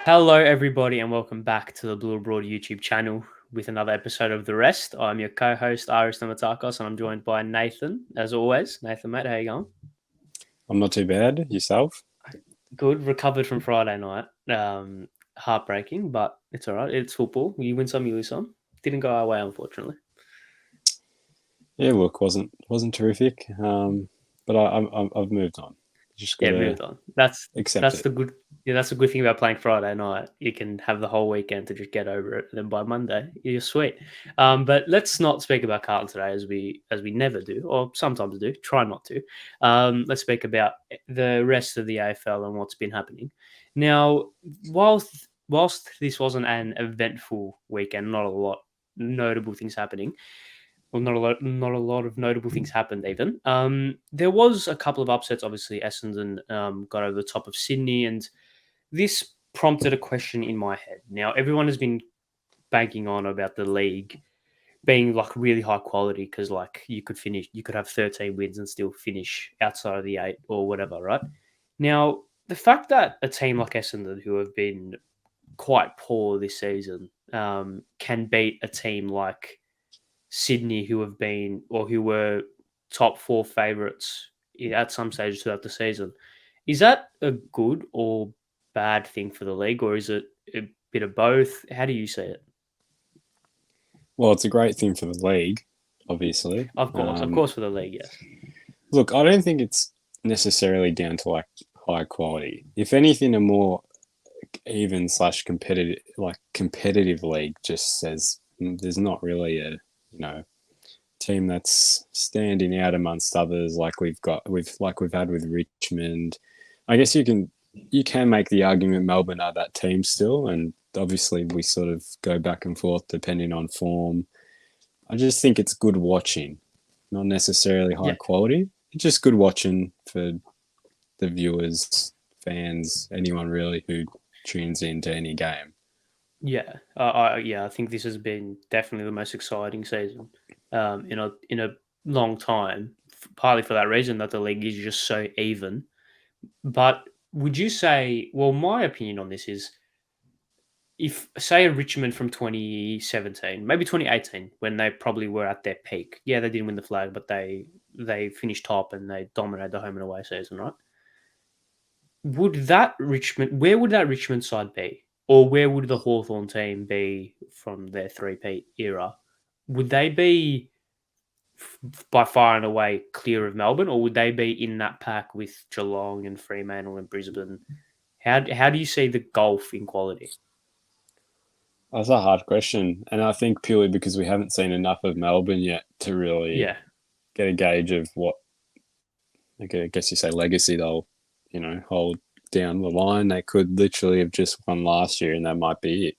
Hello, everybody, and welcome back to the Blue Abroad YouTube channel with another episode of The Rest. I'm your co-host, Iris Namatakos, and I'm joined by Nathan, as always. Nathan, mate, how you going? I'm not too bad. Yourself? Good. Recovered from Friday night. Heartbreaking, but it's all right. It's football. You win some, you lose some. Didn't go our way, unfortunately. Yeah, look, wasn't terrific. But I've moved on. Just Yeah, gotta moved on. That's accept that's it. the good. Yeah, that's the good thing about playing Friday night. You can have the whole weekend to just get over it, and then by Monday you're sweet. But let's not speak about Carlton today, as we never do, or sometimes do. Try not to. Let's speak about the rest of the AFL and what's been happening. Now, whilst this wasn't an eventful weekend, not a lot notable things happening. Well, not a lot of notable things happened even. There was a couple of upsets. Obviously, Essendon got over the top of Sydney, and this prompted a question in my head. Now, everyone has been banking on about the league being like really high quality because like you could have 13 wins and still finish outside of the eight or whatever, right? Now, the fact that a team like Essendon, who have been quite poor this season, can beat a team like Sydney, who have been or who were top four favourites at some stage throughout the season. Is that a good or bad thing for the league, or is it a bit of both? How do you see it? Well, it's a great thing for the league, obviously. Of course, for the league, yes. Look, I don't think it's necessarily down to like high quality. If anything, a more even slash competitive league just says there's not really a team that's standing out amongst others like we've had with Richmond. I guess you can make the argument Melbourne are that team still, and obviously we sort of go back and forth depending on form. I just think it's good watching, not necessarily high Yeah, quality. It's just good watching for the viewers, fans, anyone really who tunes into any game. yeah. I think this has been definitely the most exciting season in a long time. Partly for that reason that the league is just so even. But would you say? Well, my opinion on this is if say a Richmond from 2017, maybe 2018, when they probably were at their peak. Yeah, they didn't win the flag, but they finished top and they dominated the home and away season, right? Where would that Richmond side be? Or where would the Hawthorn team be from their three-peat era? Would they be by far and away clear of Melbourne, or would they be in that pack with Geelong and Fremantle and Brisbane? How do you see the gulf in quality? That's a hard question, and I think purely because we haven't seen enough of Melbourne yet to really Yeah, get a gauge of what, like, I guess you say, legacy they'll, hold down the line. They could literally have just won last year, and that might be it.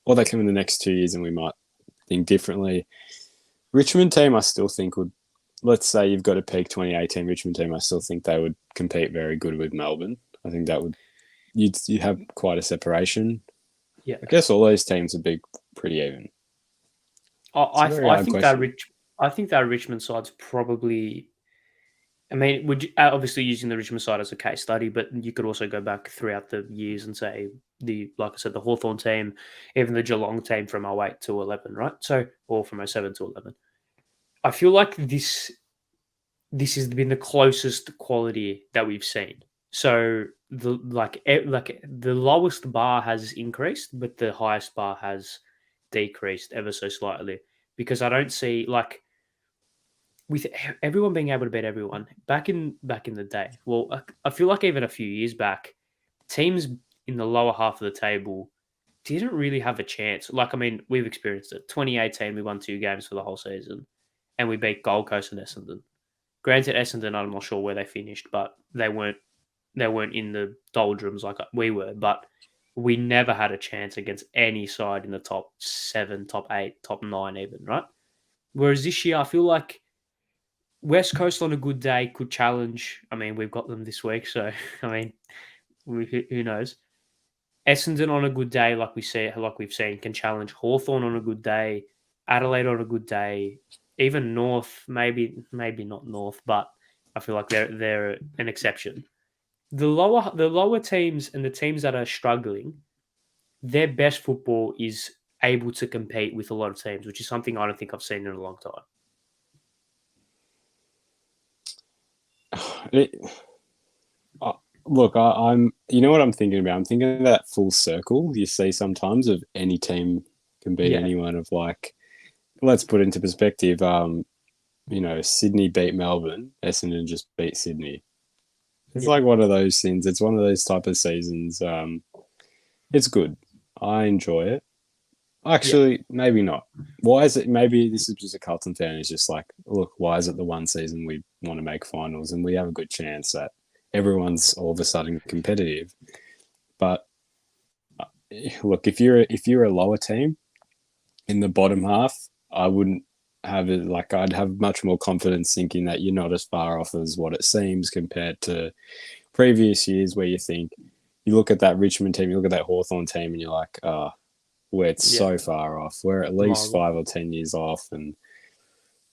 Or they come in the next 2 years, and we might think differently. Richmond team, I still think would. Let's say you've got a peak 2018 Richmond team. I still think they would compete very good with Melbourne. I think that would you have quite a separation. yeah. I guess all those teams would be pretty even. I It's a I, very I hard think that question. Rich I think that Richmond side's probably. I mean, would you, obviously using the Richmond side as a case study, but you could also go back throughout the years and say like I said, the Hawthorn team, even the Geelong team from '08 to 11, right? So, or from '07 to 11. I feel like this has been the closest quality that we've seen. So like the lowest bar has increased, but the highest bar has decreased ever so slightly because I don't see like with everyone being able to beat everyone back in the day. Well, I feel like even a few years back, teams in the lower half of the table didn't really have a chance. Like I mean, we've experienced it. 2018, we won 2 games for the whole season, and we beat Gold Coast and Essendon. Granted, Essendon, I'm not sure where they finished, but they weren't in the doldrums like we were. But we never had a chance against any side in the top seven, top eight, top nine, even right. Whereas this year, I feel like West Coast on a good day could challenge. I mean, we've got them this week, so I mean, who knows? Essendon on a good day, like we've seen, can challenge Hawthorn on a good day, Adelaide on a good day, even North, maybe not North, but I feel like they're an exception. The lower teams and the teams that are struggling, their best football is able to compete with a lot of teams, which is something I don't think I've seen in a long time. It, look, I'm. You know what I'm thinking about? I'm thinking of that full circle you see sometimes of any team can beat Yeah, anyone. Of like, let's put it into perspective. Sydney beat Melbourne, Essendon just beat Sydney. It's yeah, like one of those things. It's one of those type of seasons. It's good. I enjoy it. yeah. Actually, maybe not. Why is it? Maybe this is just a Carlton fan. Is just like, look, why is it the one season we want to make finals and we have a good chance that everyone's all of a sudden competitive? But look, if you're a lower team in the bottom half, I wouldn't have it like I'd have much more confidence thinking that you're not as far off as what it seems compared to previous years where you think you look at that Richmond team, you look at that Hawthorn team, and you're like, we're Yeah, so far off. We're at least miles off. 5 or 10 years off, and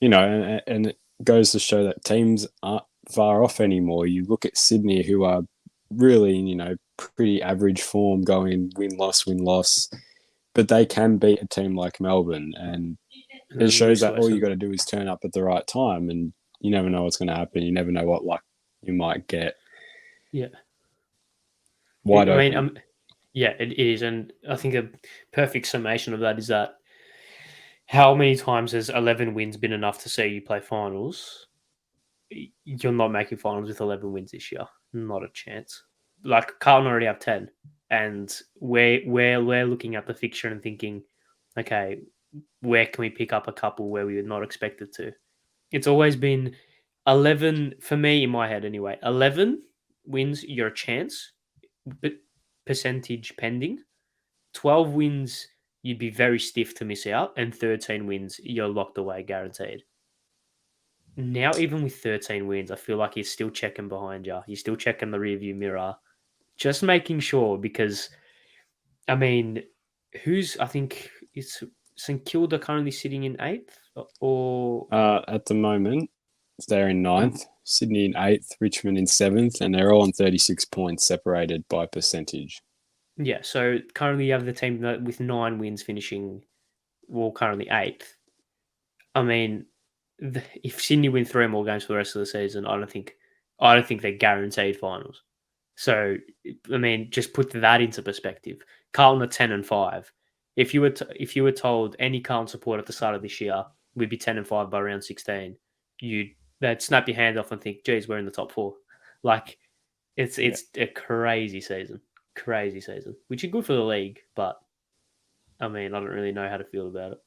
and it goes to show that teams aren't far off anymore. You look at Sydney, who are really pretty average form, going win loss, but they can beat a team like Melbourne, and And it then shows lose to that all you Western. got to do is turn up at the right time, and you never know what's going to happen. You never know what luck you might get. Yeah. Wide I mean, open. yeah, it is. And I think a perfect summation of that is that how many times has 11 wins been enough to see you play finals? You're not making finals with 11 wins this year. Not a chance. Like Carlton already have 10. And we're looking at the fixture and thinking, okay, where can we pick up a couple where we were not expected to? It's always been 11, for me in my head anyway. 11 wins, you're a chance, but percentage pending. 12 wins, you'd be very stiff to miss out. And 13 wins, you're locked away, guaranteed. Now, even with 13 wins, I feel like he's still checking behind you. He's still checking the rearview mirror, just making sure because, I mean, I think it's St Kilda currently sitting in eighth or, At the moment, they're in um, ninth, Sydney in eighth, Richmond in seventh, and they're all on 36 points separated by percentage. yeah. So currently you have the team with 9 wins finishing, well, currently eighth. I mean, if Sydney win 3 more games for the rest of the season, I don't think they're guaranteed finals. So, I mean, just put that into perspective. Carlton are 10-5. If you were told any Carlton support at the start of this year we'd be 10-5 by round 16, they'd snap your hand off and think, "Geez, we're in the top four." Like Yeah. it's a crazy season, which is good for the league. But I mean, I don't really know how to feel about it.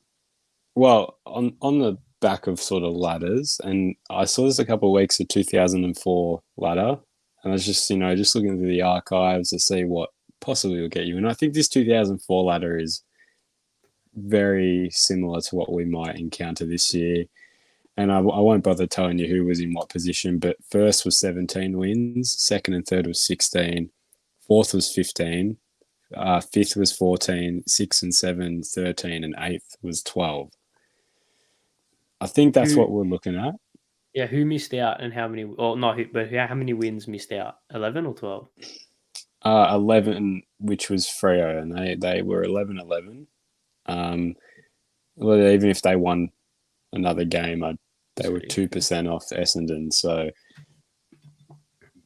Well, on the back of sort of ladders, and I saw this a couple of weeks of 2004 ladder, and I was just looking through the archives to see what possibly will get you. And I think this 2004 ladder is very similar to what we might encounter this year. And I won't bother telling you who was in what position, but first was 17 wins, second and third was 16, fourth was 15, fifth was 14, sixth and seven, 13, and eighth was 12. I think that's Who, what we're looking at. yeah, who missed out and how many? Or not, how many wins missed out? 11 or 12? 11, which was Freo, and they were 11-11. Well, even if they won another game, they were 2% off Essendon. So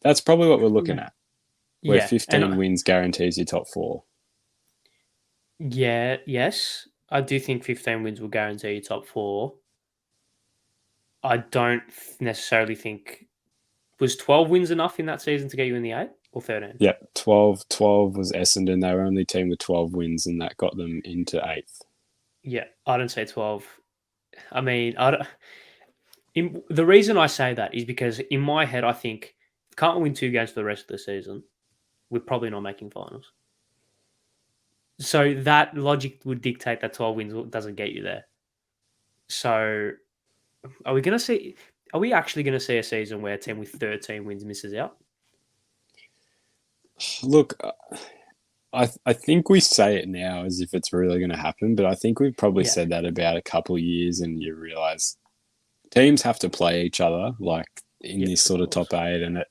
that's probably what we're looking at, where Yeah, and 15 wins guarantees your top four. yeah, yes, I do think 15 wins will guarantee you top four. I don't necessarily think was 12 wins enough in that season to get you in the eight or 13. Yeah, 12 was Essendon. They were only team with 12 wins, and that got them into eighth. Yeah, I don't say 12. I mean, I don't, the reason I say that is because in my head, I think if Carlton win 2 games for the rest of the season, we're probably not making finals. So that logic would dictate that 12 wins doesn't get you there. So are we going to see? Are we actually going to see a season where a team with 13 wins misses out? Look, I think we say it now as if it's really going to happen, but I think we've probably Yeah, said that about a couple of years, and you realize teams have to play each other like in yeah, this of sort of course. top eight, and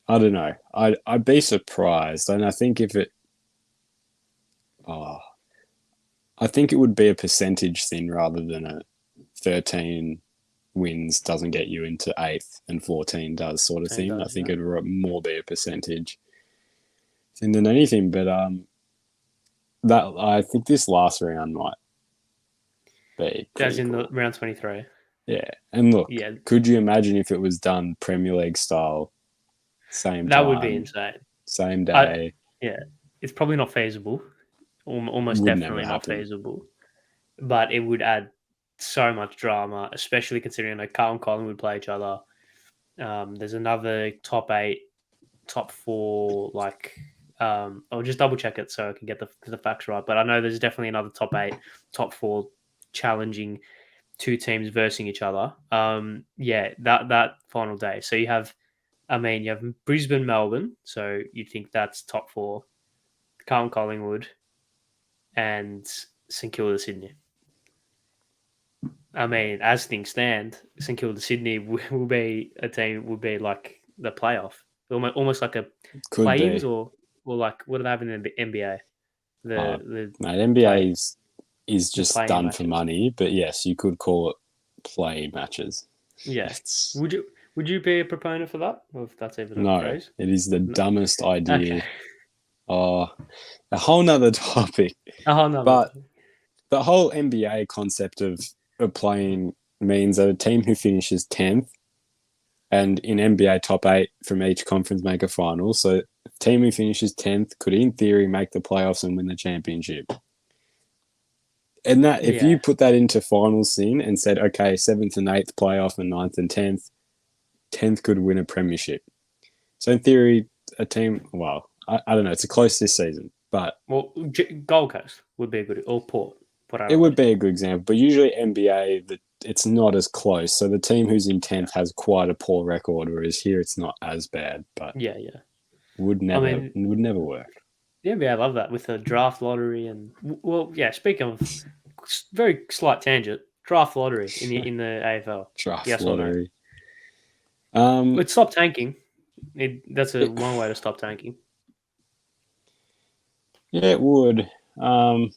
I don't know. I'd be surprised, and I think if it Oh, I think it would be a percentage thing rather than a 13 wins doesn't get you into eighth and 14 does sort of Team thing. I does, think yeah. it would more be a percentage thing than anything. But that I think this last round might be As in the critical. round 23. Yeah, and look, Yeah, could you imagine if it was done Premier League style, same that would be time, insane. same I day? Yeah, it's probably not feasible. Almost Would never definitely not happen. feasible. But it would add so much drama, especially considering like Carl and Colin would play each other. There's another top eight, top four, like I'll just double check it so I can get the facts right. But I know there's definitely another top eight, top four challenging two teams versing each other. Yeah, that final day. So you have Brisbane, Melbourne. So you'd think that's top four. Carlton, Collingwood, and St Kilda, Sydney. I mean, as things stand, St Kilda, Sydney will be a team. Will be like the playoff, almost like a Could play-ins, be. or like what do they have in the NBA? Uh, The Mate, play NBA is the just playing done for matches. money, but yes, you could call it play matches. Yeah. It's Would you be a proponent for that, or if that's even a no, phrase? it is the No. dumbest Okay. idea. Oh, a whole nother topic. A whole nother But time. the whole NBA concept of playing means that a team who finishes 10th and in NBA top eight from each conference make a final. So a team who finishes 10th could, in theory, make the playoffs and win the championship. And that if Yeah. you put that into finals scene and said, okay, seventh and eighth playoff and ninth and 10th could win a premiership. So in theory, a team, well, I don't know, it's a close this season, but Well, Gold Coast would be a good, or Port it would Adelaide. be a good example. But usually NBA, it's not as close. So the team who's in Yeah. 10th has quite a poor record, whereas here it's not as bad, but Yeah, yeah. would I never mean, would never work. the NBA, I love that with the draft lottery and well, yeah. Speaking of very slight tangent, draft lottery in the AFL. Draft Yes or no? lottery. Um, It stop tanking. That's a it, one way to stop tanking. yeah, it would. Um,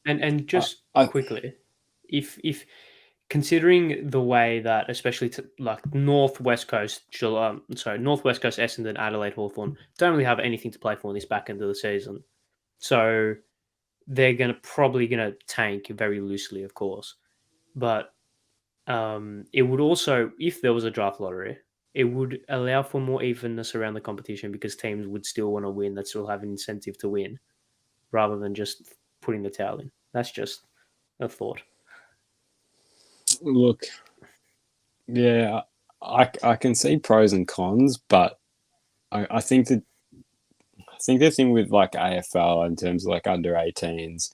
And I, just I quickly, if considering the way that especially like Northwest Coast, Northwest Coast, Essendon, Adelaide, Hawthorn don't really have anything to play for in this back end of the season, so they're probably gonna tank very loosely, of course. But it would also, if there was a draft lottery, it would allow for more evenness around the competition because teams would still want to win. That still have an incentive to win, rather than just putting the towel in. That's just a thought. look, yeah, I can see pros and cons, but I think the thing with like AFL in terms of like under 18s,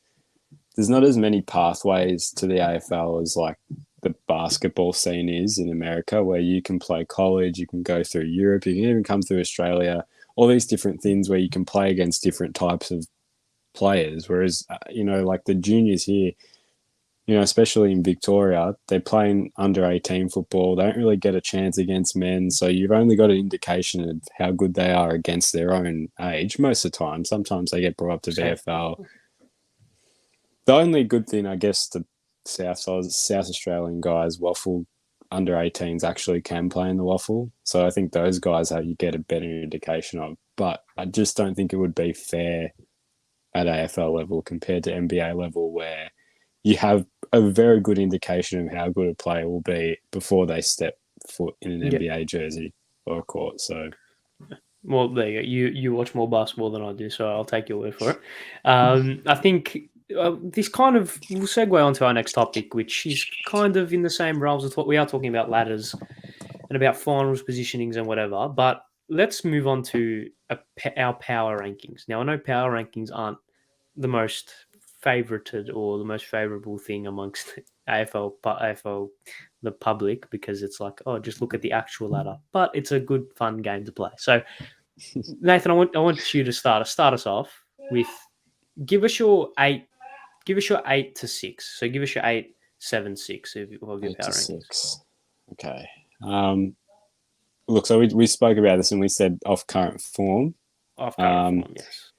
there's not as many pathways to the AFL as like the basketball scene is in America, where you can play college, you can go through Europe, you can even come through Australia, all these different things where you can play against different types of players. Whereas, like the juniors here, especially in Victoria, they're playing under 18 football. They don't really get a chance against men. So you've only got an indication of how good they are against their own age most of the time. Sometimes they get brought up to Same. VFL. The only good thing, I guess, the South Australian guys, Waffle under 18s actually can play in the Waffle. So I think those guys you get a better indication of. But I just don't think it would be fair at AFL level compared to NBA level, where you have a very good indication of how good a player will be before they step foot in an Yeah. NBA jersey or a court. So Well, there you go. You watch more basketball than I do, so I'll take your word for it. I think this kind of will segue onto our next topic, which is kind of in the same realms as what we are talking about ladders and about finals positionings and whatever. But let's move on to our power rankings. Now, I know power rankings aren't the most favorited or the most favorable thing amongst AFL, the public, because it's like, oh, just look at the actual ladder. But it's a good, fun game to play. So, Nathan, I want you to start us off with give us your eight. Give us your 8 to 6. So give us your 8, 7, 6 of your eight power to rankings. six. Okay. Look, so we spoke about this and we said off current form. Off current Um, form, yes.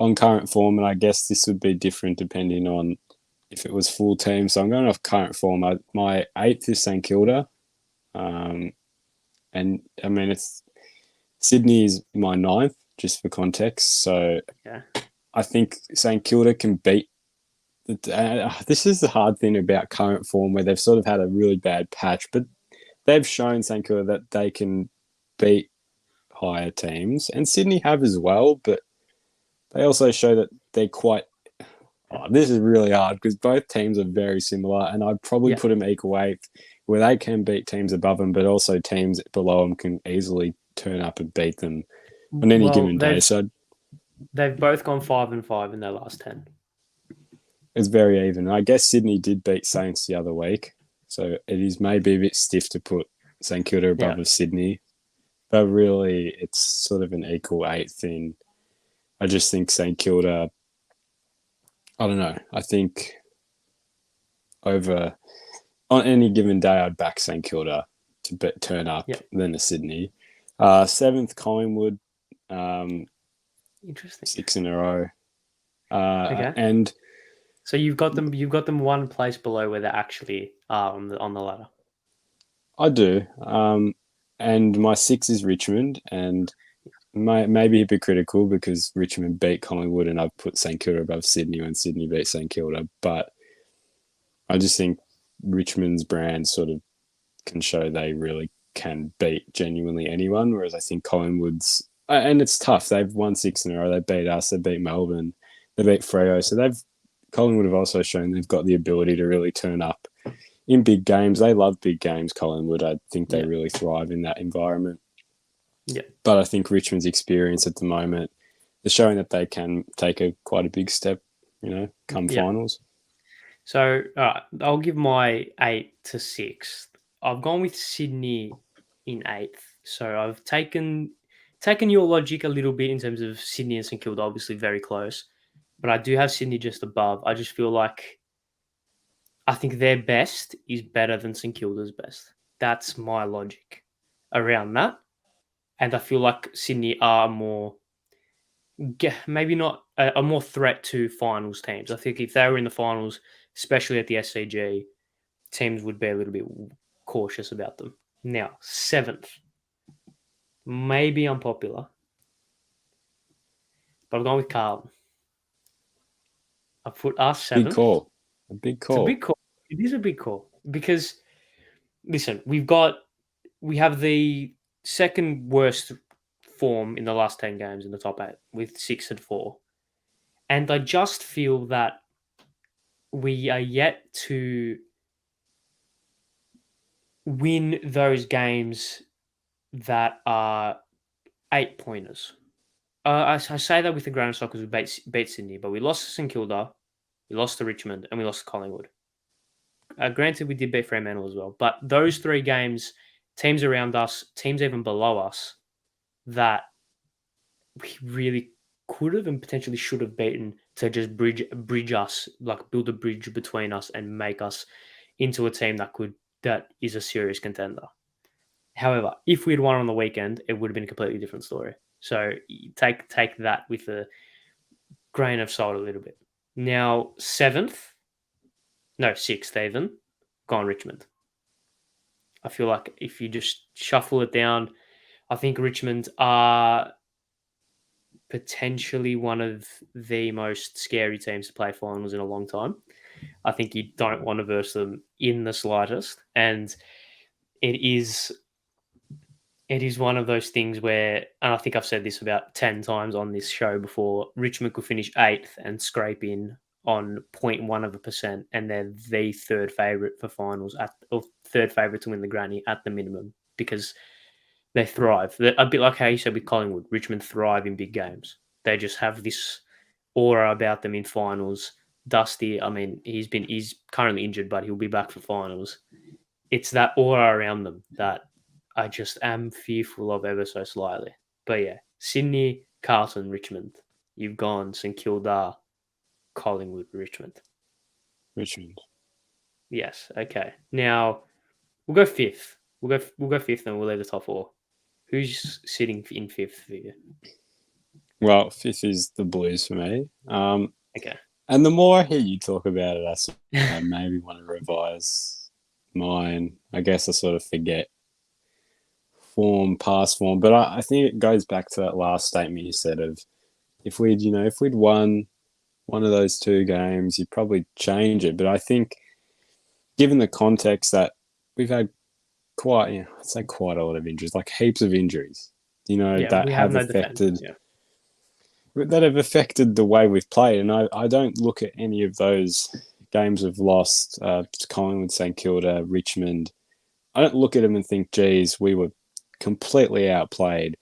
on current form, and I guess this would be different depending on if it was full team. So I'm going off current form. My 8th is St Kilda, and I mean Sydney is my 9th, just for context. So Yeah. I think St Kilda can beat. This is the hard thing about current form, where they've sort of had a really bad patch, but they've shown St Kilda that they can beat higher teams, and Sydney have as well. But they also show that they're quite. Oh, this is really hard because both teams are very similar, and I'd probably Yeah. put them equal weight, where they can beat teams above them, but also teams below them can easily turn up and beat them on any given day. So they've both gone 5-5 in their last 10. it's very even. I guess Sydney did beat Saints the other week, so it is maybe a bit stiff to put St Kilda above of Sydney, but really it's sort of an equal 8th in. I just think St Kilda. I don't know. I think over on any given day, I'd back St Kilda to turn up than the Sydney. 7th, Collingwood. Interesting. 6 in a row. Okay. And so you've got them one place below where they actually are on the ladder. I do. And my 6 is Richmond, and maybe hypocritical because Richmond beat Collingwood, and I've put St Kilda above Sydney when Sydney beat St Kilda. But I just think Richmond's brand sort of can show they really can beat genuinely anyone, whereas I think Collingwood's, and it's tough. They've won 6 in a row. They beat us. They beat Melbourne. They beat Freo. So Collingwood have also shown they've got the ability to really turn up in big games. They love big games, Collingwood. I think they really thrive in that environment. Yeah. But I think Richmond's experience at the moment is showing that they can take quite a big step, come finals. So I'll give my 8 to 6. I've gone with Sydney in 8th. So I've taken your logic a little bit in terms of Sydney and St Kilda, obviously very close. But I do have Sydney just above. I just feel like I think their best is better than St Kilda's best. That's my logic around that. And I feel like Sydney are more, maybe not a more threat to finals teams. I think if they were in the finals, especially at the SCG, teams would be a little bit cautious about them. Now, 7th, maybe unpopular, but I'm going with Carlton. I put us 7th. Big call. A big call. It's a big call. It is a big call because, listen, we have the second worst form in the last 10 games in the top 8 with 6 and 4. And I just feel that we are yet to win those games that are 8-pointers. I say that with a grain of salt because we beat Sydney, but we lost to St Kilda, we lost to Richmond, and we lost to Collingwood. Granted, we did beat Fremantle as well, but those 3 games, teams around us, teams even below us, that we really could have and potentially should have beaten to just bridge us, like build a bridge between us and make us into a team that is a serious contender. However, if we had won on the weekend, it would have been a completely different story. So take that with a grain of salt a little bit. Now, 6th even, gone Richmond. I feel like if you just shuffle it down, I think Richmond are potentially one of the most scary teams to play finals in a long time. I think you don't want to verse them in the slightest. And it is one of those things where, and I think I've said this about 10 times on this show before, Richmond could finish 8th and scrape in on 0.1%, and they're the third favourite for finals, or third favourite to win the granny at the minimum, because they thrive. They're a bit like how you said with Collingwood, Richmond thrive in big games. They just have this aura about them in finals. Dusty, I mean, he's currently injured, but he'll be back for finals. It's that aura around them that I just am fearful of ever so slightly. But yeah, Sydney, Carlton, Richmond. You've gone St Kilda, Collingwood, Richmond. Yes. Okay. Now we'll go 5th. We'll go 5th, and we'll leave the top 4. Who's sitting in 5th for you? Well, fifth is the Blues for me. Okay. And the more I hear you talk about it, I maybe want to revise mine. I guess I sort of forget past form, but I think it goes back to that last statement you said of if we'd won one of those two games, you'd probably change it. But I think, given the context that we've had I'd say quite a lot of injuries, like heaps of injuries, Yeah, that we have have no defense. affected Yeah. the way we've played. And I don't look at any of those games we've lost, Collingwood, St Kilda, Richmond. I don't look at them and think, geez, we were completely outplayed.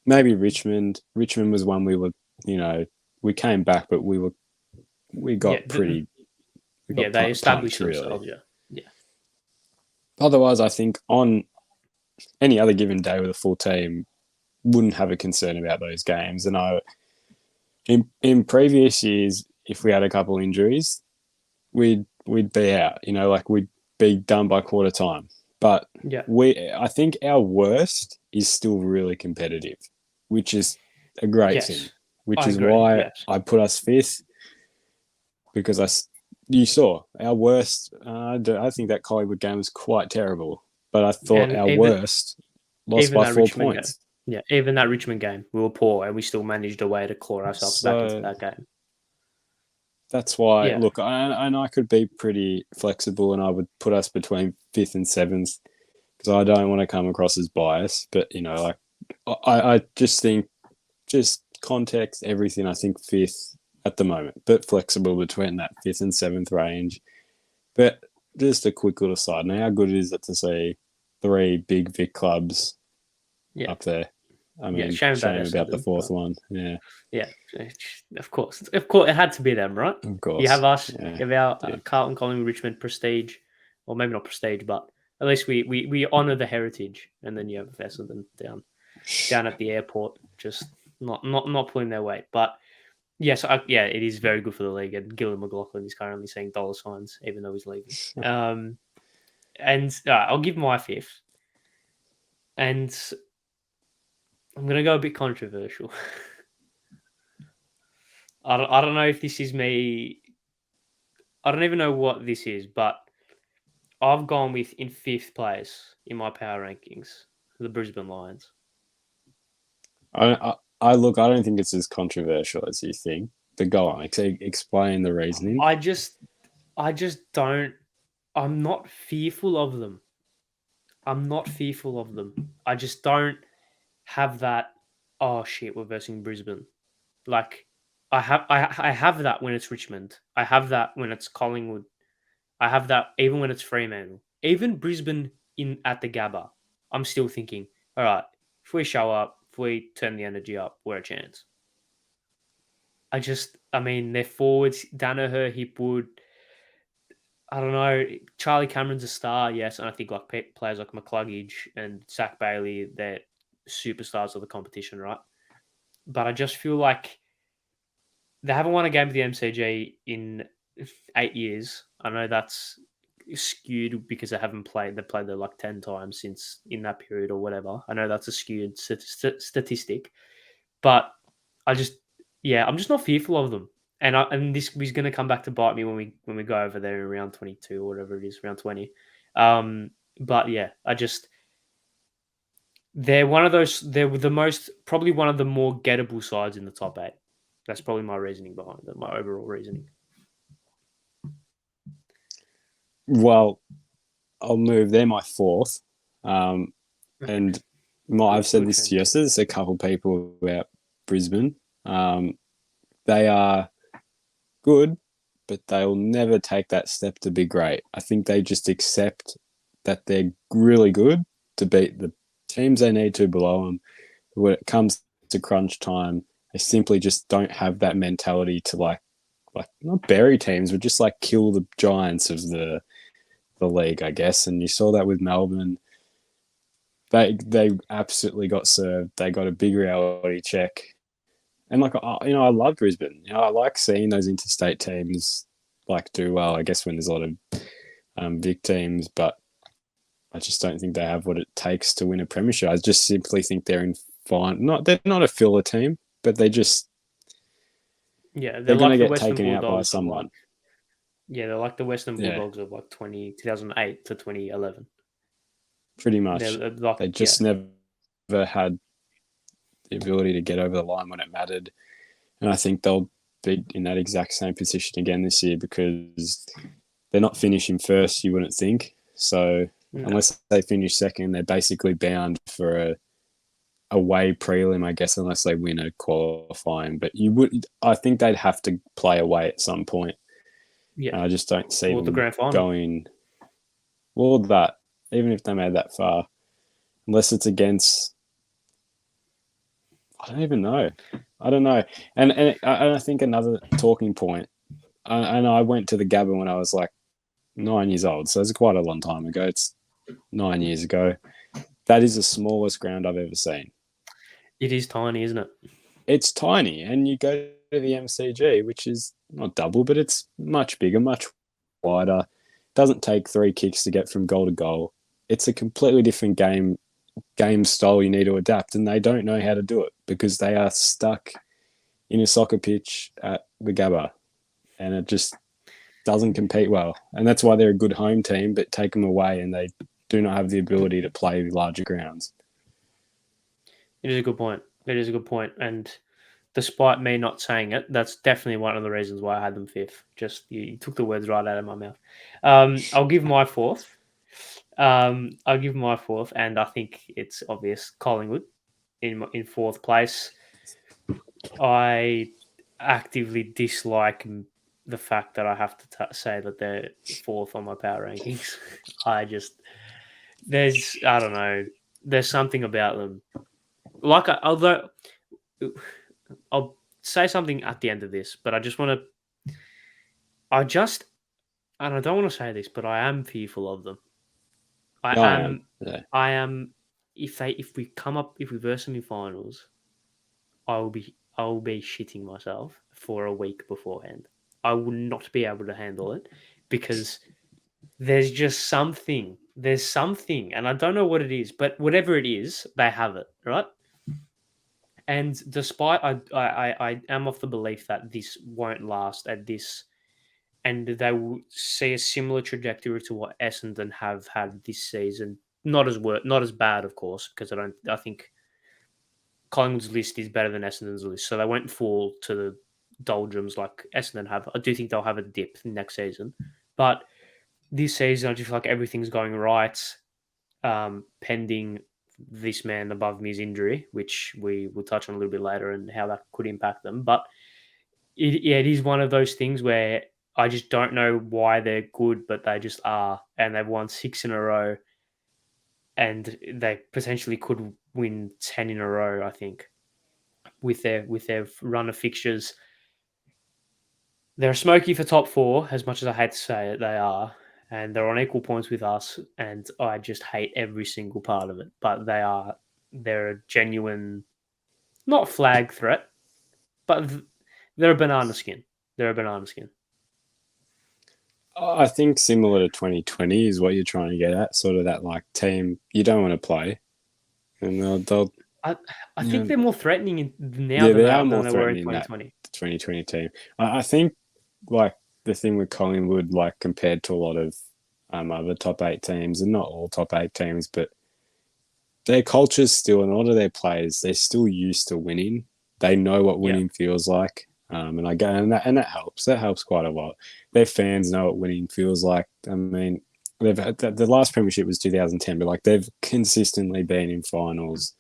Maybe Richmond. Richmond was one we came back, but we Yeah. got pretty, we Yeah, got they established pumped really. themselves. Yeah. Yeah. Otherwise, I think on any other given day with a full team, wouldn't have a concern about those games. And in previous years, if we had a couple injuries, we'd be out. Like we'd be done by quarter time. But Yeah. I think our worst is still really competitive, which is a great thing. Yes. Which I is agree. why Yes. I put us fifth, because you saw our worst. I think that Collingwood game was quite terrible, but I thought And our worst lost even by that 4 Richmond game. points. Yeah, even that Richmond game, we were poor and we still managed a way to claw ourselves back into So that game. that's why, Yeah. look, and I could be pretty flexible, and I would put us between fifth and seventh, because I don't want to come across as biased. But like I just think, just context, everything. I think fifth at the moment, but flexible between that fifth and seventh range. But just a quick little side note: how good is it to see 3 big Vic clubs Yeah. up there? I Yeah, mean, shame about about the Essendon, fourth but one. Yeah, yeah, of course, it had to be them, right? of You have course. us, Yeah, you have our dude. Carlton, Collingwood, Richmond prestige, or maybe not prestige, but at least we honour the heritage, and then you have Essendon down at the airport, just not pulling their weight. But yes, yeah, it is very good for the league, and Gillan McLaughlin is currently saying dollar signs, even though he's leaving. And I'll give my fifth, and I'm going to go a bit controversial. I don't know if this is me. I don't even know what this is, but I've gone with in fifth place in my power rankings, the Brisbane Lions. I look. I don't think it's as controversial as you think. But go on, explain the reasoning. I just don't. I'm not fearful of them. I'm not fearful of them. I just don't have that. Oh shit, we're versing Brisbane. Like I have that when it's Richmond. I have that when it's Collingwood. I have that even when it's Fremantle. Even Brisbane in at the Gabba. I'm still thinking, all right, if we show up, if we turn the energy up, we're a chance. I mean, their forwards, Danaher, Hipwood, I don't know. Charlie Cameron's a star, yes, and I think like players like McCluggage and Zach Bailey, they're superstars of the competition, right? But I just feel like they haven't won a game of the MCG in 8 years. I know that's skewed because they haven't played. They played there like 10 times since in that period or whatever. I know that's a skewed statistic, but I just, yeah, I'm just not fearful of them. And this is going to come back to bite me when we go over there in round 22 or whatever it is, round 20. But yeah, they're one of those. They're probably one of the more gettable sides in the top 8. That's probably my reasoning behind it. My overall reasoning. Well, I'll move. They're my fourth, and I've said this to you. So there's a couple people about Brisbane. They are good, but they'll never take that step to be great. I think they just accept that they're really good to beat the teams they need to below them. When it comes to crunch time, they simply just don't have that mentality to like not bury teams, but just like kill the giants of the league, I guess. And you saw that with Melbourne. They absolutely got served. They got a big reality check. And like I love Brisbane. I like seeing those interstate teams like do well. I guess when there's a lot of big teams, but I just don't think they have what it takes to win a premiership. I just simply think they're in fine. They're not a filler team. but they're just Yeah, they're they're going to like the get Western taken out by Bulldogs of like someone. they're like the Western Yeah, Bulldogs of like 2008 to 2011. pretty They're much. like They just never had the ability to get over the line when it mattered. And I think they'll be in that exact same position again this year because they're not finishing first, you wouldn't think. So no. unless they finish second, they're basically bound for a away prelim, I guess, unless they win a qualifying. But I think they'd have to play away at some point. Yeah, And I just don't see or the them grand final. going, well, that, even if they made that far, unless it's against, I don't even know. I don't know. And I think another talking point, and I went to the Gabba when I was like 9 years old. So it's quite a long time ago. It's 9 years ago. That is the smallest ground I've ever seen. It is tiny, isn't it? It's tiny, and you go to the MCG, which is not double, but it's much bigger, much wider. Doesn't take 3 kicks to get from goal to goal. It's a completely different game style you need to adapt, and they don't know how to do it because they are stuck in a soccer pitch at the Gabba, and it just doesn't compete well. And that's why they're a good home team, but take them away, and they do not have the ability to play larger grounds. It is a good point. It is a good point. And despite me not saying it, that's definitely one of the reasons why I had them fifth. Just you took the words right out of my mouth. I'll give my fourth. And I think it's obvious. Collingwood in fourth place. I actively dislike the fact that I have to say that they're fourth on my power rankings. I don't know, there's something about them. Although I'll say something at the end of this, but I just, and I don't want to say this, but I am fearful of them. I I am. am, Yeah. I am. If we verse them in finals, I will be shitting myself for a week beforehand. I will not be able to handle it because there's just something. There's something, and I don't know what it is, but whatever it is, they have it, right? And despite I am of the belief that this won't last at this, and they will see a similar trajectory to what Essendon have had this season. Not as bad, of course, because I think Collingwood's list is better than Essendon's list, so they won't fall to the doldrums like Essendon have. I do think they'll have a dip next season, but this season I just feel like everything's going right, pending this man above me's injury, which we will touch on a little bit later and how that could impact them. But it is one of those things where I just don't know why they're good, but they just are, and they've won 6 in a row, and they potentially could win 10 in a row. I think with their run of fixtures. They're smoky for top four, as much as I hate to say it, they are. And they're on equal points with us, and I just hate every single part of it. But they're a genuine, not flag threat, but they're a banana skin. They're a banana skin. I think similar to 2020 is what you're trying to get at, sort of that like team you don't want to play, and they'll I I you think know, they're more threatening now yeah, than they are more they were in threatening that 2020. 2020 team. I think like the thing with Collingwood, like compared to a lot of other top 8 teams, and not all top 8 teams, but their culture's still, and a lot of their players, they're still used to winning. They know what Yeah, winning feels like. And I go, and that helps. That helps quite a lot. Their fans know what winning feels like. I mean, they've had, the last premiership was 2010, but like they've consistently been in finals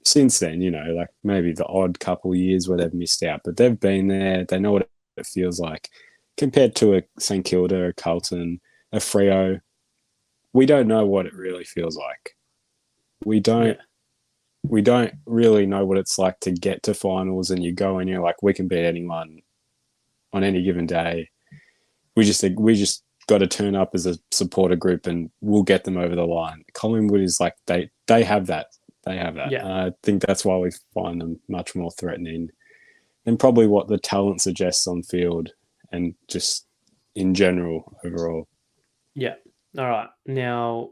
since then. You know, like maybe the odd couple of years where they've missed out, but they've been there. They know what it feels like. Compared to a St Kilda, a Carlton, a Freo, we don't know what it really feels like. We don't yeah, we don't really know what it's like to get to finals and you go and you're like, we can beat anyone on any given day. We just got to turn up as a supporter group and we'll get them over the line. Collingwood is like they have that. They have that. yeah. I think that's why we find them much more threatening than probably what the talent suggests on field and just in general overall. Yeah. All right. Now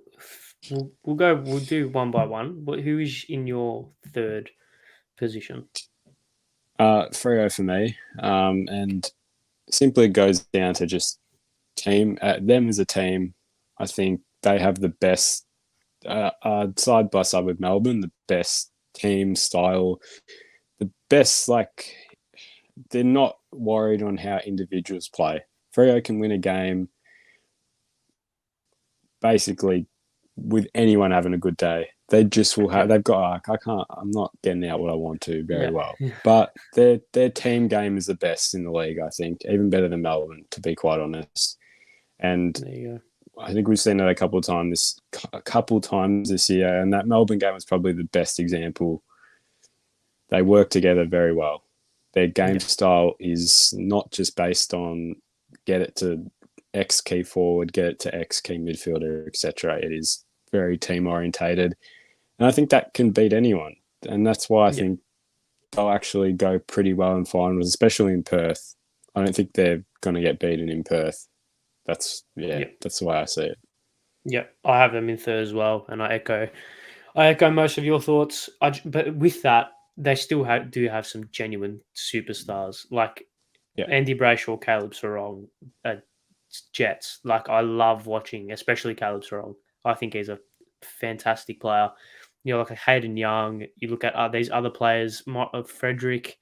we'll go. We'll do one by one. Who is in your third position? Freo for me, and simply goes down to just team. Them as a team, I think they have the best side by side with Melbourne, the best team style, the best like they're not worried on how individuals play. Freo can win a game basically with anyone having a good day. They just will have. Yeah, They've got. I can't. I'm not getting out what I want to very yeah, well. But their team game is the best in the league. I think even better than Melbourne, to be quite honest. And there you I think we've seen it a couple times this year. And that Melbourne game was probably the best example. They work together very well. Their go. game style is not just based on get it to X key forward, get it to X key midfielder, etc. It is very team orientated, and I think that can beat anyone. And that's why I Yeah, think they'll actually go pretty well in finals, especially in Perth. I don't think they're going to get beaten in Perth. yeah, That's the way I see it. yeah. I have them in third as well, and I echo most of your thoughts. But with that, they still do have some genuine superstars like Yeah, Andy Brayshaw, Caleb Sarong, uh, Jets. Like I love watching, especially Caleb Sarong. I think he's a fantastic player. You know, like Hayden Young. You look at these other players, Frederick.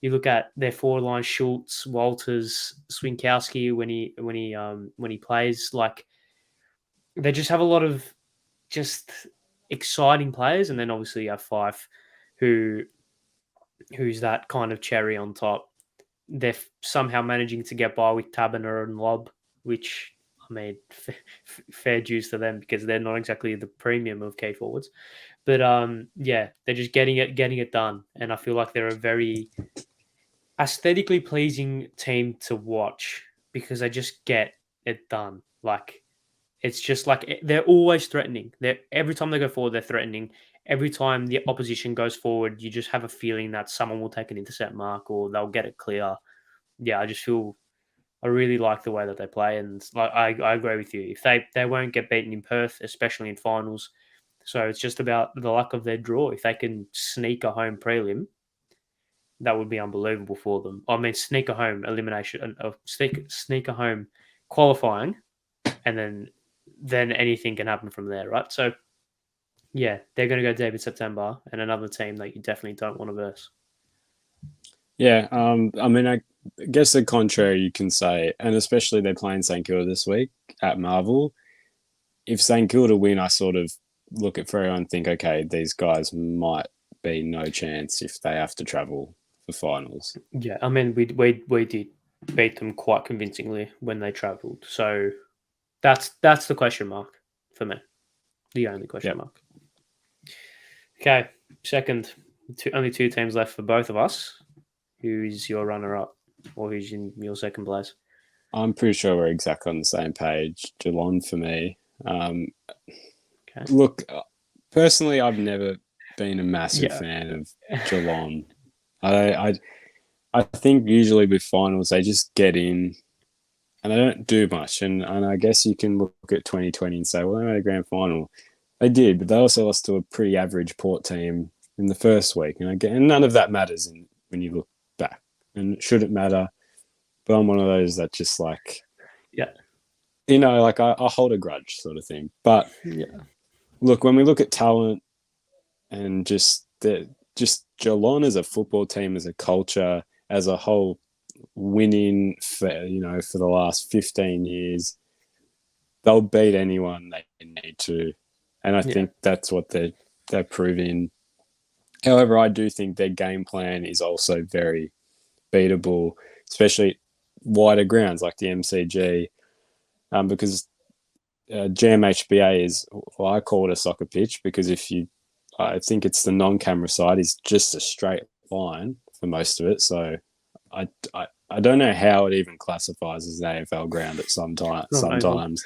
You look at their forward line: Schultz, Walters, Swinkowski. When he plays, like they just have a lot of just exciting players, and then obviously you have Fife, who who's that kind of cherry on top. They're somehow managing to get by with Taberner and Lob, which I mean, fair dues to them because they're not exactly the premium of key forwards. But yeah, they're just getting it done, and I feel like they're a very aesthetically pleasing team to watch because they just get it done. Like it's just like they're always threatening. They're every time they go forward, they're threatening. Every time the opposition goes forward, you just have a feeling that someone will take an intercept mark or they'll get it clear. Yeah, I just feel I really like the way that they play, and like I agree with you. If they won't get beaten in Perth, especially in finals, so it's just about the luck of their draw. If they can sneak a home prelim, that would be unbelievable for them. I mean, sneak a home elimination, sneak a home qualifying, and then anything can happen from there, right? So yeah, they're going to go deep in September, and another team that you definitely don't want to verse. yeah. I mean, I guess the contrary you can say, and especially they're playing St Kilda this week at Marvel. If St Kilda win, I sort of look at Freo and think, okay, these guys might be no chance if they have to travel for finals. Yeah, I mean, we did beat them quite convincingly when they travelled. So that's the question mark for me. The only question Yep. mark. Okay, second, only two teams left for both of us. Who's your runner up, or who's in your second place? I'm pretty sure we're exactly on the same page. Geelong for me. Okay. Look, personally, I've never been a massive Yeah. fan of Geelong. I think usually with finals they just get in and they don't do much. And I guess you can look at 2020 and say, well, they made a grand final. They did, but they also lost to a pretty average Port team in the first week. And again, none of that matters when you look back. And it shouldn't matter. But I'm one of those that just like, Yeah. like I hold a grudge sort of thing. But Yeah. look, when we look at talent and just Geelong as a football team, as a culture, as a whole, winning for the last 15 years, they'll beat anyone they need to, and I Yeah. think that's what they're proving. However, I do think their game plan is also very beatable, especially wider grounds like the MCG, because GMHBA is, well, I call it a soccer pitch because I think it's the non-camera side is just a straight line for most of it. So I don't know how it even classifies as an AFL ground at sometimes.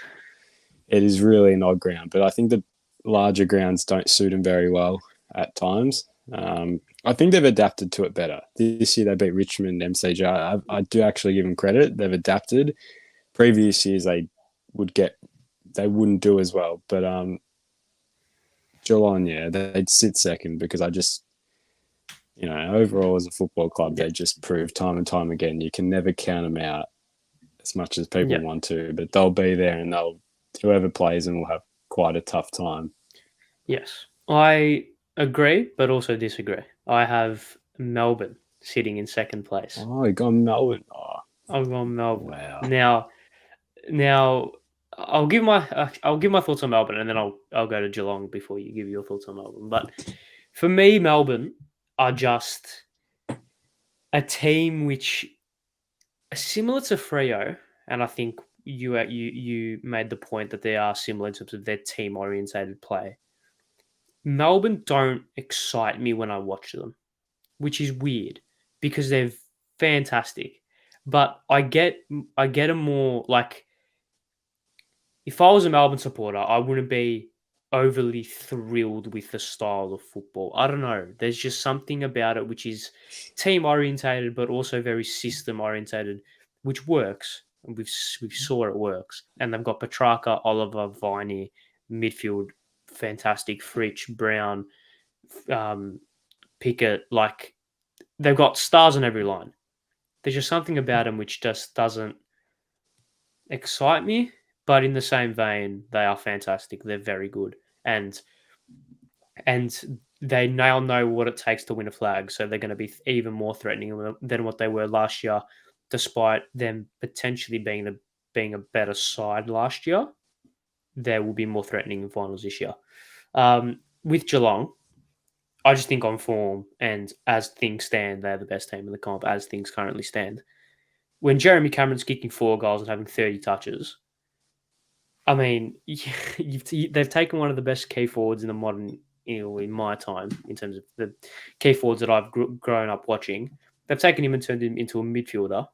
It is really an odd ground, but I think the larger grounds don't suit them very well at times. I think they've adapted to it better. This year they beat Richmond MCG. I do actually give them credit. They've adapted. Previous years they wouldn't do as well, but Geelong, yeah, they'd sit second because overall as a football club, Yeah. they just prove time and time again you can never count them out as much as people Yeah. want to, but they'll be there and whoever plays them will have quite a tough time. Yes. I agree, but also disagree. I have Melbourne sitting in second place. Oh, you got Melbourne. Oh, I've gone Melbourne. wow. Now, I'll give my thoughts on Melbourne, and then I'll go to Geelong before you give your thoughts on Melbourne. But for me, Melbourne are just a team which are similar to Freo, and I think you made the point that they are similar in terms of their team orientated play. Melbourne don't excite me when I watch them, which is weird because they're fantastic. But I get a more like if I was a Melbourne supporter, I wouldn't be overly thrilled with the style of football. I don't know. There's just something about it which is team orientated, but also very system orientated, which works. And we've saw it works. And they've got Petrarca, Oliver, Viney, midfield, fantastic. Fritsch, Brown, um, Pickett. Like they've got stars on every line. There's just something about them which just doesn't excite me, but in the same vein, they are fantastic. They're very good, and they now know what it takes to win a flag. So they're going to be even more threatening than what they were last year, despite them potentially being a better side last year. They will be more threatening in finals this year. With Geelong, I just think on form and as things stand, they're the best team in the comp as things currently stand. When Jeremy Cameron's kicking 4 goals and having 30 touches, I mean, they've taken one of the best key forwards in the modern, in my time, in terms of the key forwards that I've grown up watching. They've taken him and turned him into a midfielder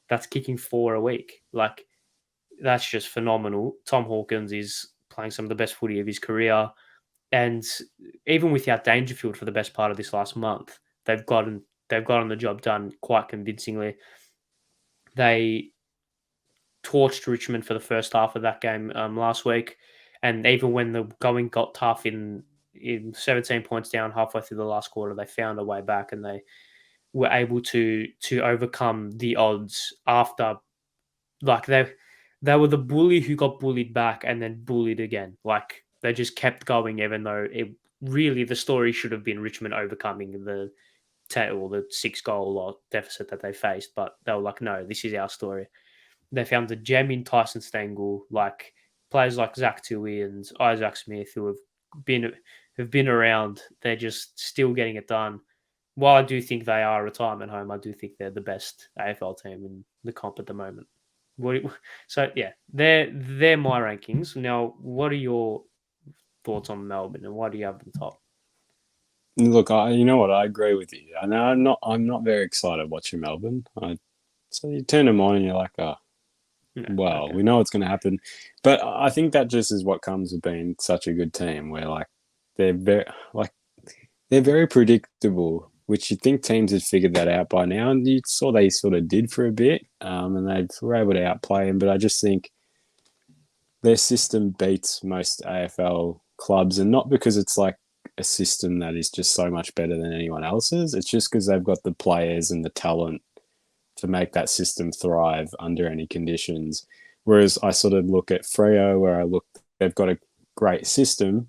that's kicking 4 a week. Like, that's just phenomenal. Tom Hawkins is playing some of the best footy of his career. And even without Dangerfield for the best part of this last month, they've gotten the job done quite convincingly. They torched Richmond for the first half of that game last week, and even when the going got tough in 17 points down halfway through the last quarter, they found a way back and they were able to overcome the odds after like they were the bully who got bullied back and then bullied again. Like they just kept going, even though it really the story should have been Richmond overcoming the 6 goal deficit that they faced, but they were like, no, this is our story. They found the gem in Tyson Stengel, like players like Zach Tui and Isaac Smith who have been around. They're just still getting it done. While I do think they are a retirement home, I do think they're the best AFL team in the comp at the moment. So yeah, they're my rankings. Now, what are your thoughts on Melbourne and why do you have them top? Look, you know what? I agree with you. I know I'm not very excited watching Melbourne. So you turn them on and you're like, oh, No, well, okay. we know what's going to happen. But I think that just is what comes with being such a good team, where they're very like they're very predictable, which you think teams had figured that out by now, and you saw they sort of did for a bit, and they were able to outplay them. But I just think their system beats most AFL clubs, and not because it's like a system that is just so much better than anyone else's. It's just because they've got the players and the talent to make that system thrive under any conditions. Whereas I sort of look at Freo, where they've got a great system,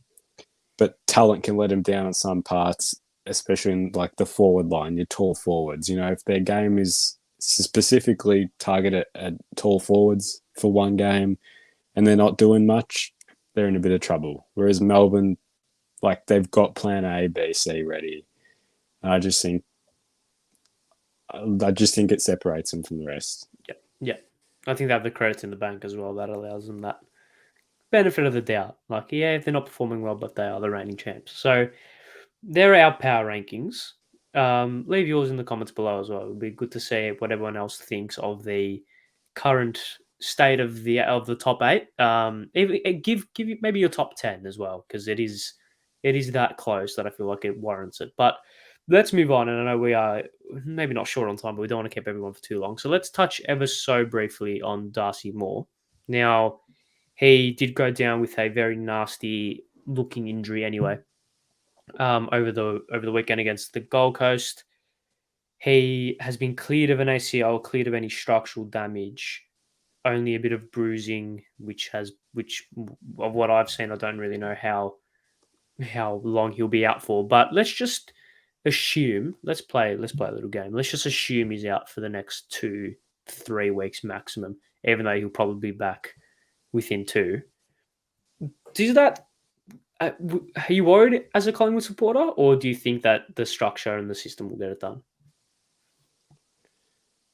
but talent can let them down in some parts, especially in like the forward line, your tall forwards. If their game is specifically targeted at tall forwards for one game and they're not doing much, they're in a bit of trouble. Whereas Melbourne, like they've got plan A, B, C ready. And I just think it separates them from the rest. Yeah, yeah. I think they have the credits in the bank as well. That allows them that benefit of the doubt. Like, yeah, if they're not performing well, but they are the reigning champs. So there are our power rankings. Leave yours in the comments below as well. It would be good to see what everyone else thinks of the current state of the top eight. Give you maybe your top 10 as well, because it is that close that I feel like it warrants it. But let's move on. And I know we are maybe not short on time, but we don't want to keep everyone for too long. So let's touch ever so briefly on Darcy Moore. Now, he did go down with a very nasty looking injury anyway. over the weekend against the Gold Coast. He has been cleared of an ACL, cleared of any structural damage, only a bit of bruising, which of what I've seen, I don't really know how long he'll be out for. But let's just assume, let's play a little game. Let's just assume he's out for the next 2-3 weeks maximum, even though he'll probably be back within two. Does that are you worried as a Collingwood supporter, or do you think that the structure and the system will get it done?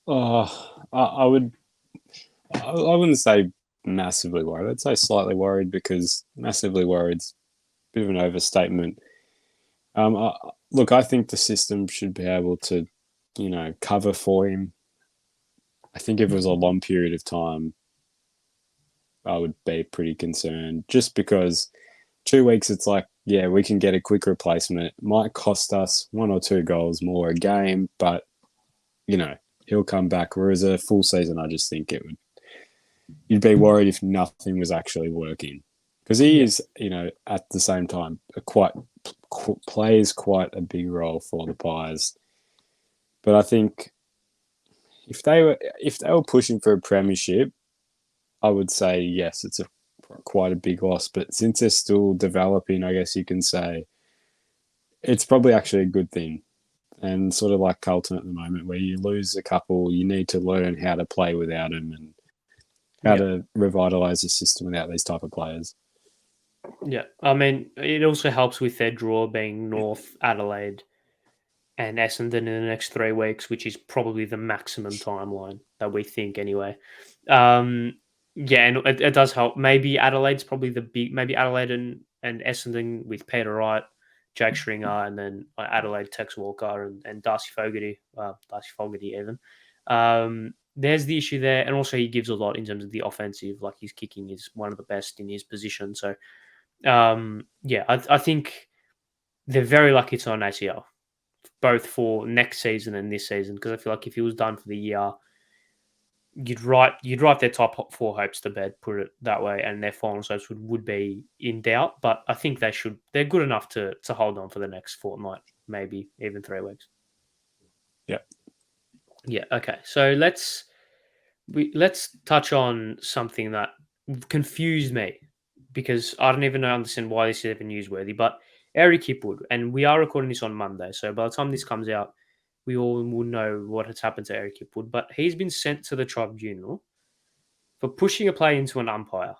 I would. I wouldn't say massively worried. I'd say slightly worried because massively worried's a bit of an overstatement. Look, I think the system should be able to, cover for him. I think if it was a long period of time, I would be pretty concerned. Just because 2 weeks, it's like, yeah, we can get a quick replacement. It might cost us 1 or 2 goals more a game, but he'll come back. Whereas a full season, I just think you'd be worried if nothing was actually working, because he is, at the same time, plays quite a big role for the Pies. But I think if they were pushing for a premiership, I would say yes, it's quite a big loss. But since they're still developing, I guess you can say it's probably actually a good thing. And sort of like Carlton at the moment, where you lose a couple, you need to learn how to play without them and how to revitalise the system without these type of players. Yeah, I mean, it also helps with their draw being North, Adelaide, and Essendon in the next 3 weeks, which is probably the maximum timeline that we think anyway. Yeah, and it does help. Maybe Adelaide's probably maybe Adelaide and Essendon with Peter Wright, Jake Stringer, and then Adelaide, Tex Walker, and Darcy Fogarty even. There's the issue there, and also he gives a lot in terms of the offensive. Like his kicking is one of the best in his position. So, I think they're very lucky it's on ACL, both for next season and this season, because I feel like if he was done for the year, you'd write their top four hopes to bed, put it that way, and their final hopes would be in doubt. But I think they're good enough to hold on for the next fortnight, maybe even 3 weeks. Yeah. Okay. So let's touch on something that confused me, because I don't even understand why this is even newsworthy. But Eric Hipwood, and we are recording this on Monday, so by the time this comes out, we all will know what has happened to Eric Hipwood. But he's been sent to the tribunal for pushing a play into an umpire.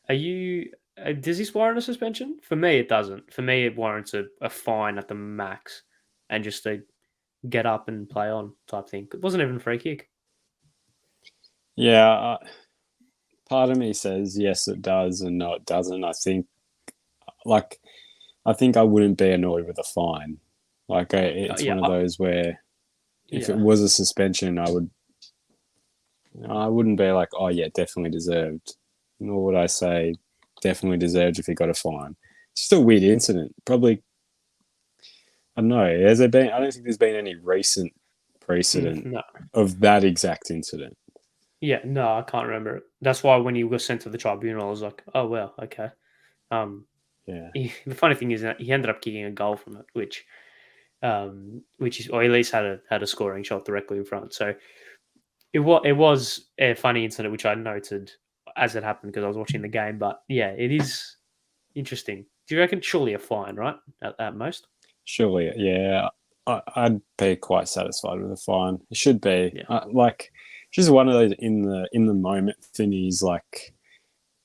Does this warrant a suspension? For me, it doesn't. For me, it warrants a fine at the max, and just a get up and play on type thing. It wasn't even a free kick. Yeah, part of me says yes, it does, and no, it doesn't. I think I wouldn't be annoyed with a fine. It's one of those where if it was a suspension, I wouldn't be like, oh yeah, definitely deserved. Nor would I say definitely deserved if he got a fine. It's just a weird incident. Probably, I don't know. I don't think there's been any recent precedent of that exact incident. Yeah, no, I can't remember it. That's why when you were sent to the tribunal, I was like, oh, well, okay. Yeah. The funny thing is that he ended up kicking a goal from it, which is, or at least had a scoring shot directly in front. So it was a funny incident, which I noted as it happened because I was watching the game. But yeah, it is interesting. Do you reckon surely a fine, right? At most? Surely, yeah. I'd be quite satisfied with a fine. It should be. Yeah. Just one of those in the moment thingies, like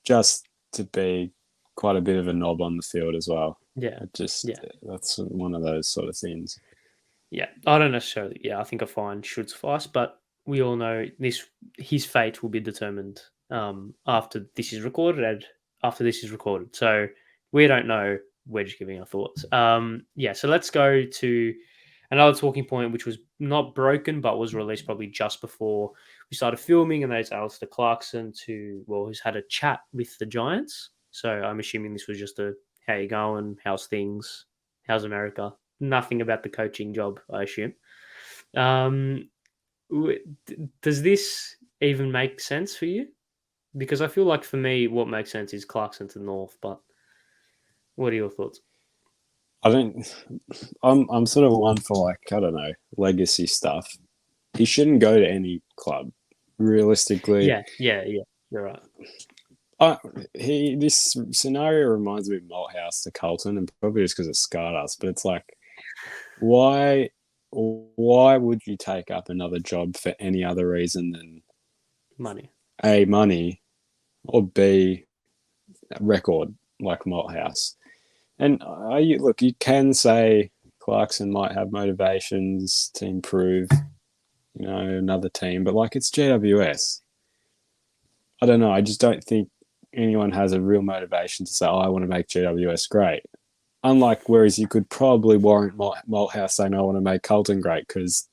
just to be quite a bit of a knob on the field as well. Yeah. That's one of those sort of things. Yeah. I don't necessarily. Yeah, I think a fine should suffice, but we all know his fate will be determined after this is recorded. So we don't know. We're just giving our thoughts. So let's go to another talking point, which was not broken, but was released probably just before we started filming, and that is Alistair Clarkson, who's had a chat with the Giants. So I'm assuming this was just how you going, how's things, how's America? Nothing about the coaching job, I assume. Does this even make sense for you? Because I feel like for me, what makes sense is Clarkson to North, but what are your thoughts? I don't. I'm sort of one for like I don't know legacy stuff. He shouldn't go to any club. Realistically, Yeah. You're right. I, this scenario reminds me of Malthouse to Carlton, and probably just because it scarred us. But it's like, why would you take up another job for any other reason than Money. A, money, or B, record like Malthouse? And look, you can say Clarkson might have motivations to improve, another team, but like it's GWS. I don't know. I just don't think anyone has a real motivation to say, "Oh, I want to make GWS great." Unlike whereas you could probably warrant Malthouse saying, "I want to make Carlton great" because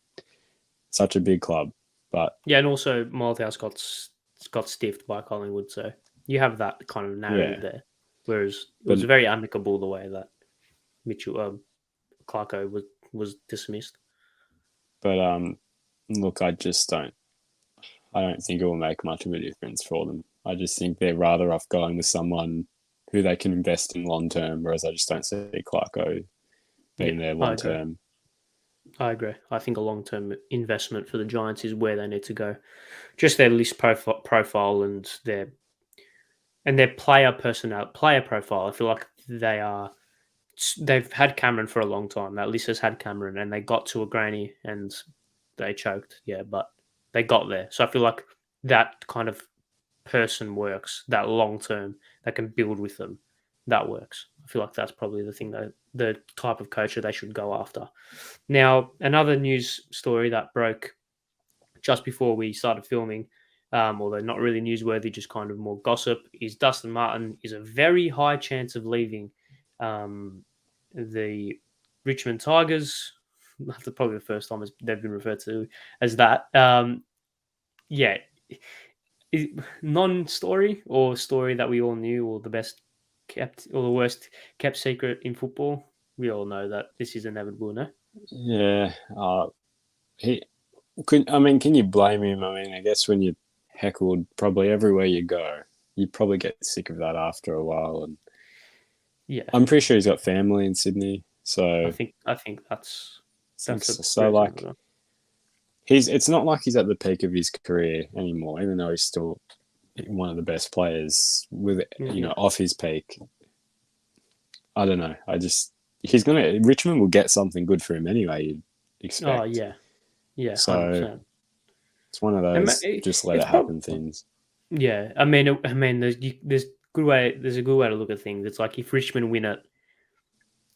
such a big club. But Yeah, and also Malthouse got stiffed by Collingwood, so you have that kind of narrative yeah, there. Whereas it but was very amicable the way that Mitchell Clarko was dismissed. look, I just don't. I don't think it will make much of a difference for them. I just think they're rather off going with someone who they can invest in long term, whereas I just don't see Clarko Yeah, being there I long agree. term. I agree. I think a long term investment for the Giants is where they need to go. Just their list profile and their player profile. I feel like they've had Cameron for a long time. That list has had Cameron, and they got to a granny and they choked. Yeah, but they got there. So I feel like that kind of person works. That long term that can build with them, that works. I feel like that's probably the thing that the type of coach that they should go after. Now, another news story that broke just before we started filming, although not really newsworthy, just kind of more gossip, is Dustin Martin is a very high chance of leaving um, the Richmond Tigers. That's probably the first time they've been referred to as that. Yeah, non-story or story that we all knew, or the best kept or the worst kept secret in football. We all know that this is inevitable, no? Yeah, he could. I mean, can you blame him? I mean, I guess when you're heckled probably everywhere you go, you probably get sick of that after a while. And Yeah, I'm pretty sure he's got family in Sydney, so I think that's a so. Like reasonable. it's not like he's at the peak of his career anymore, even though he's still one of the best players with Yeah. off his peak. I don't know. He's gonna Richmond will get something good for him anyway. You'd Oh expect. yeah, 100%. So it's one of And those just let it's it probably happen things. yeah. I mean, there's a good way to look at things. It's like if Richmond win it,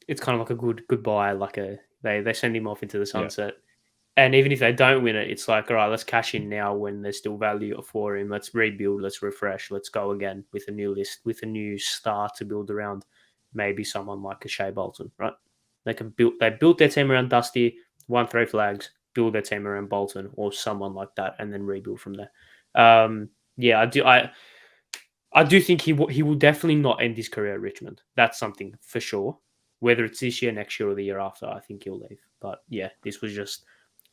it's kind of like a good goodbye. Like they send him off into the Yeah. sunset. And even if they don't win it, it's like, all right, let's cash in now when there's still value for him. Let's rebuild, let's refresh, let's go again with a new list, with a new star to build around. Maybe someone like a Shea Bolton, right? They built their team around Dusty, won 3 flags, build their team around Bolton or someone like that, and then rebuild from there. Yeah, I do think he will definitely not end his career at Richmond. That's something for sure. Whether it's this year, next year, or the year after, I think he'll leave. But yeah, this was just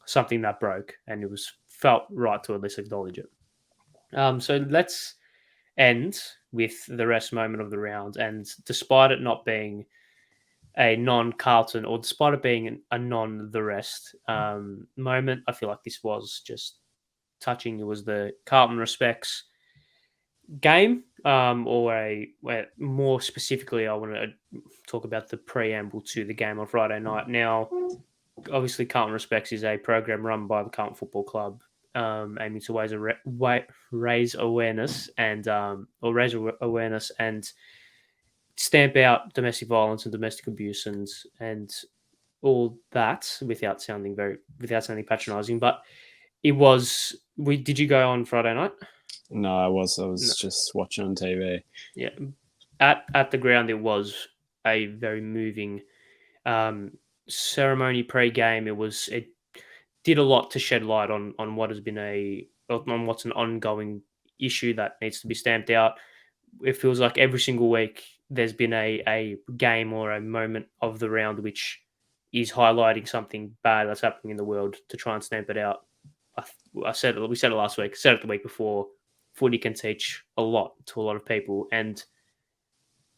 something that broke, and it was felt right to at least acknowledge it. So let's end with the rest moment of the round. And despite it not being a non-Carlton, or despite it being a non-the rest moment, I feel like this was just touching. It was the Carlton respects game, where more specifically, I want to talk about the preamble to the game on Friday night. Now, obviously, Carlton Respects is a program run by the Carlton Football Club, aiming to raise awareness and stamp out domestic violence and domestic abuse and all that without sounding patronising. But it was we. Did you go on Friday night? No, I was No. just watching on TV. Yeah, at the ground, it was a very moving ceremony pre-game. It did a lot to shed light on what has been on what's an ongoing issue that needs to be stamped out. It feels like every single week there's been a game or a moment of the round which is highlighting something bad that's happening in the world to try and stamp it out. We said it last week, said it the week before. Footy can teach a lot to a lot of people, and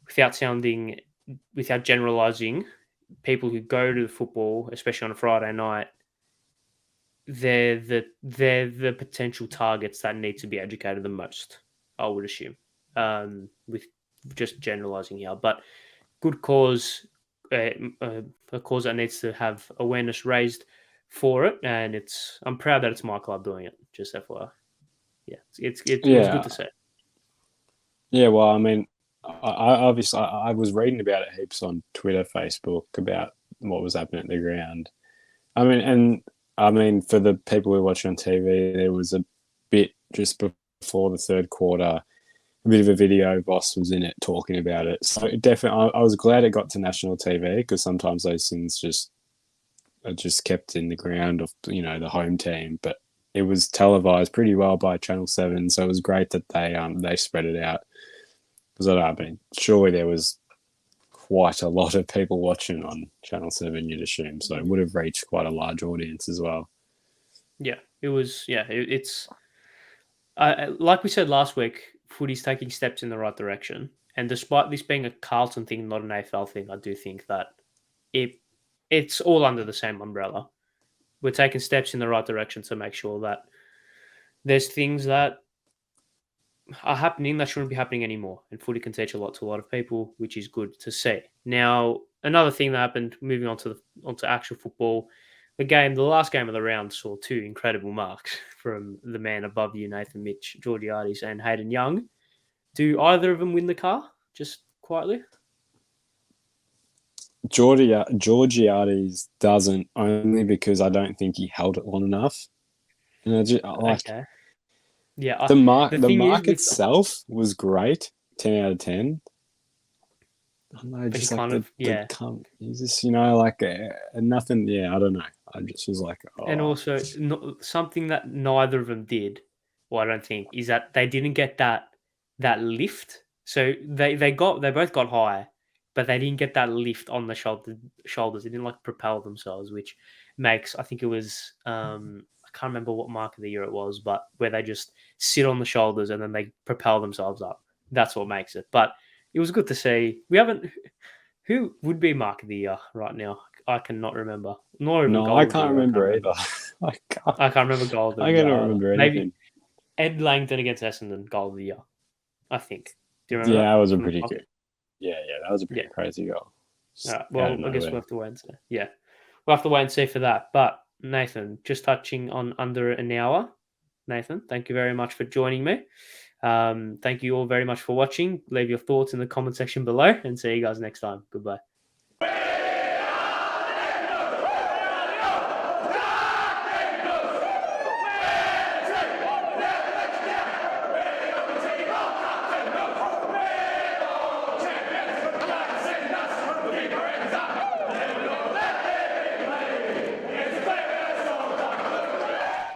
without generalizing, people who go to the football, especially on a Friday night, they're the potential targets that need to be educated the most, I would assume, with just generalizing here. But good cause, a cause that needs to have awareness raised for it, and I'm proud that it's my club doing it. Just FYI, yeah, it was good Yeah, to see. yeah. Well, I mean, I was reading about it heaps on Twitter, Facebook about what was happening at the ground. I mean, for the people who watch on TV, there was a bit just before the third quarter, a bit of a video. Boss was in it talking about it. So it definitely, I was glad it got to national TV because sometimes those things just are just kept in the ground of the home team. But it was televised pretty well by Channel 7, so it was great that they spread it out. Because I mean, surely there was quite a lot of people watching on Channel 7, you'd assume. So it would have reached quite a large audience as well. Yeah, it was. Yeah, it's like we said last week. Footy's taking steps in the right direction, and despite this being a Carlton thing, not an AFL thing, I do think that it it's all under the same umbrella. We're taking steps in the right direction to make sure that there's things that are happening that shouldn't be happening anymore. And footy can teach a lot to a lot of people, which is good to see. Now, another thing that happened, moving on to onto actual football, the last game of the round saw two incredible marks from the man above you, Nathan Mitch, Georgiades, and Hayden Young. Do either of them win the car? Just quietly. Georgiades doesn't, only because I don't think he held it long enough. And Okay. Yeah. the Thing is, mark itself was great, 10 out of 10. I don't know, but he just like kind of he's just like nothing. Yeah, I don't know. I just was like, and oh, also something that neither of them did, or I don't think, is that they didn't get that lift. So they both got high, but they didn't get that lift on the shoulders. They didn't like propel themselves, which makes, I think it was I can't remember what mark of the year it was, but where they just sit on the shoulders and then they propel themselves up. That's what makes it. But it was good to see. We haven't. Who would be mark of the year right now? I cannot remember. Nor even no, I goal of the can't year. I can't remember remember. either. I can't. I can't remember goal of the I year cannot either. remember Maybe anything. Ed Langdon against Essendon, goal of the year. I think. Do you remember Yeah, that that was a from the pretty pocket? good. Yeah, that was a Yeah. pretty crazy goal. All right. Out of Well, I guess we'll nowhere. have to wait and see. Yeah, we'll have to wait and see for that. But Nathan, just touching on under an hour. Nathan, thank you very much for joining me. Thank you all very much for watching. Leave your thoughts in the comment section below, and see you guys next time. Goodbye.